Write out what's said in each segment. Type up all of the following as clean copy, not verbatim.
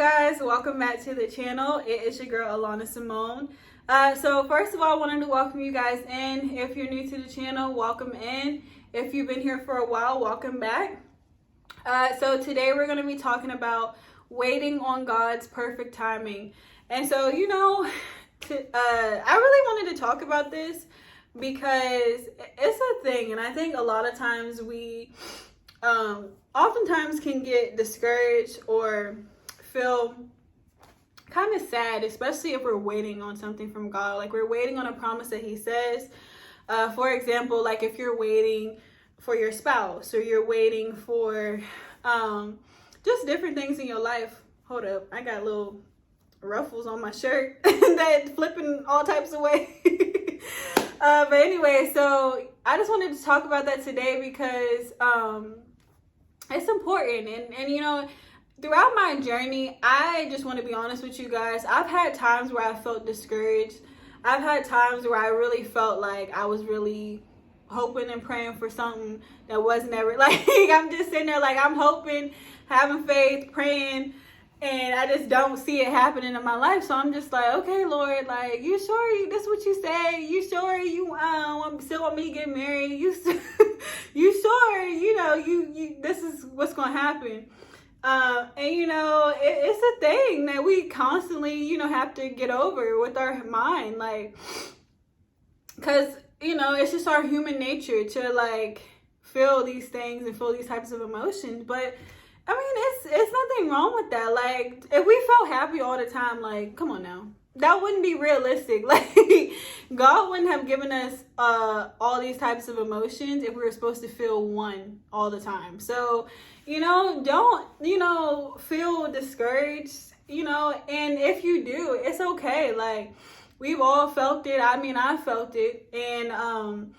guys, welcome back to the channel. It is your girl Alana Simone. So first of all, I wanted to welcome you guys in. If you're new to the channel, welcome in. If you've been here for a while, welcome back. So today we're going to be talking about waiting on God's perfect timing. And so, I really wanted to talk about this because it's a thing, and I think a lot of times we oftentimes can get discouraged or feel kind of sad, especially if we're waiting on something from God. Like we're waiting on a promise that He says. For example, like if you're waiting for your spouse or you're waiting for just different things in your life. Hold up, I got little ruffles on my shirt that flipping all types of ways. But anyway, so I just wanted to talk about that today because it's important. And throughout my journey, I just want to be honest with you guys. I've had times where I felt discouraged. I've had times where I really felt like I was really hoping and praying for something that wasn't ever, like, I'm just sitting there like I'm hoping, having faith, praying, and I just don't see it happening in my life. So I'm just like, okay, Lord, like, you sure this is what you say? You sure you still want me to get married? You sure this is what's gonna happen? It's a thing that we constantly, have to get over with our mind, like, because, it's just our human nature to, like, feel these things and feel these types of emotions. But, I mean, it's nothing wrong with that. Like, if we felt happy all the time, like, come on now. That wouldn't be realistic. Like, God wouldn't have given us all these types of emotions if we were supposed to feel one all the time. So, don't, feel discouraged, and if you do, it's okay. Like, we've all felt it. I mean, I felt it. And,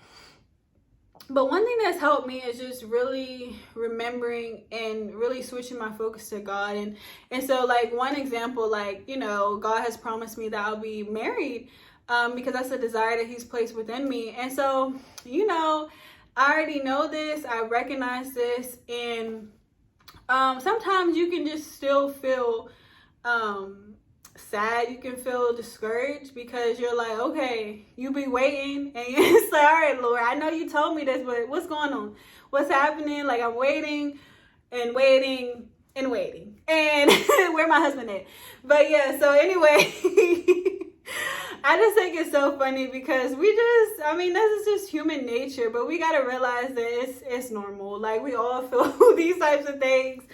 but one thing that's helped me is just really remembering and really switching my focus to God. And so, like, one example, like, God has promised me that I'll be married because that's a desire that He's placed within me. And so, I already know this. I recognize this. And sometimes you can just still feel sad. You can feel discouraged because you're like, okay, you be waiting and it's like, all right, Lord, I know you told me this, but what's going on? What's happening? Like, I'm waiting and waiting and waiting. And where my husband at? But yeah, so anyway, I just think it's so funny because this is just human nature, but we got to realize that it's normal. Like, we all feel these types of things.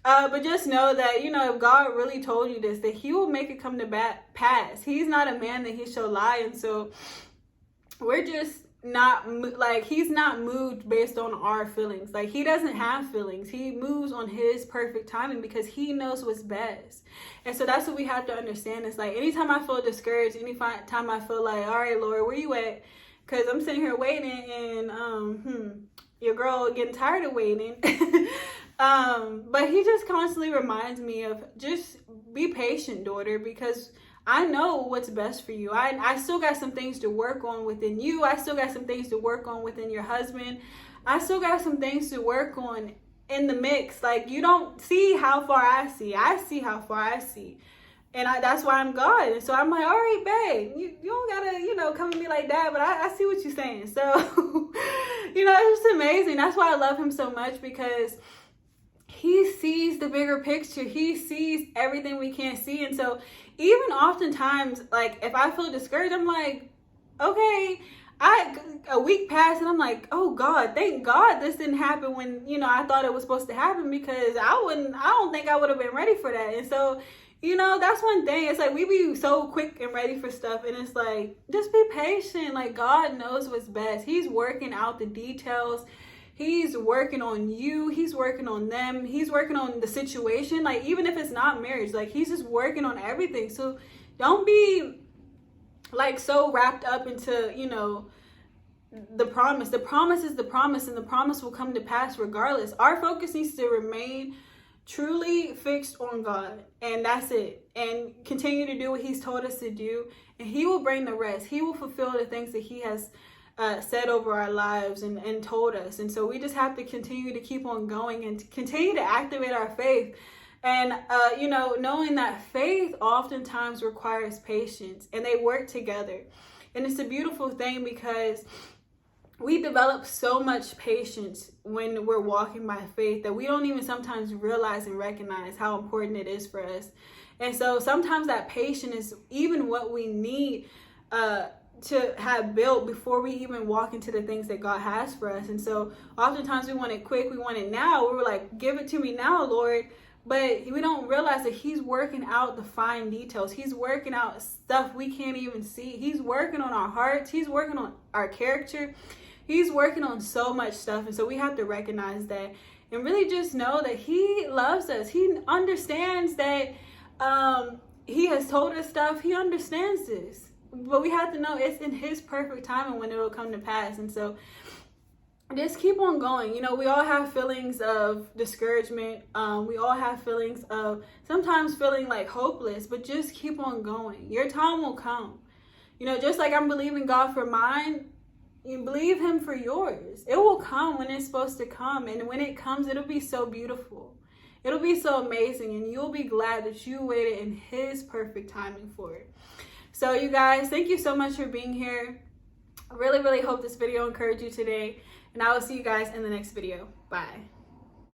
But just know that, if God really told you this, that He will make it come to pass. He's not a man that He shall lie. And so we're just not, like, He's not moved based on our feelings. Like, He doesn't have feelings. He moves on His perfect timing because He knows what's best. And so that's what we have to understand. It's like, anytime I feel discouraged, anytime I feel like, all right, Lord, where you at? Because I'm sitting here waiting and, your girl getting tired of waiting. But He just constantly reminds me of just be patient, daughter, because I know what's best for you. I still got some things to work on within you. I still got some things to work on within your husband. I still got some things to work on in the mix. Like, you don't see how far I see. I see how far I see. And that's why I'm God. And so I'm like, all right, babe, you don't gotta, come at me like that, but I see what you're saying. So, it's just amazing. That's why I love Him so much, because He sees the bigger picture. He sees everything we can't see. And so even oftentimes, like, if I feel discouraged, I'm like, okay, a week passed and I'm like, oh God, thank God this didn't happen when, I thought it was supposed to happen, because I don't think I would have been ready for that. And so, that's one thing. It's like we be so quick and ready for stuff. And it's like, just be patient. Like, God knows what's best. He's working out the details. He's working on you. He's working on them. He's working on the situation. Like, even if it's not marriage, like, He's just working on everything. So don't be, like, so wrapped up into, the promise. The promise is the promise, and the promise will come to pass regardless. Our focus needs to remain truly fixed on God, and that's it. And continue to do what He's told us to do, and He will bring the rest. He will fulfill the things that He has said over our lives and told us. And so we just have to continue to keep on going and to continue to activate our faith And, knowing that faith oftentimes requires patience, and they work together. And it's a beautiful thing because we develop so much patience when we're walking by faith that we don't even sometimes realize and recognize how important it is for us. And so sometimes that patience is even what we need to have built before we even walk into the things that God has for us. And so oftentimes we want it quick, we want it now. We're like, give it to me now, Lord. But we don't realize that he's working out the fine details. He's working out stuff we can't even see. He's working on our hearts. He's working on our character. He's working on so much stuff. And so we have to recognize that and really just know that he loves us. He understands that he has told us stuff. He understands this. But we have to know it's in his perfect timing when it will come to pass. And so just keep on going. We all have feelings of discouragement. We all have feelings of sometimes feeling like hopeless, but just keep on going. Your time will come. Just like I'm believing God for mine, you believe him for yours. It will come when it's supposed to come. And when it comes, it'll be so beautiful. It'll be so amazing. And you'll be glad that you waited in his perfect timing for it. So you guys, thank you so much for being here. I really, really hope this video encouraged you today. And I will see you guys in the next video. Bye.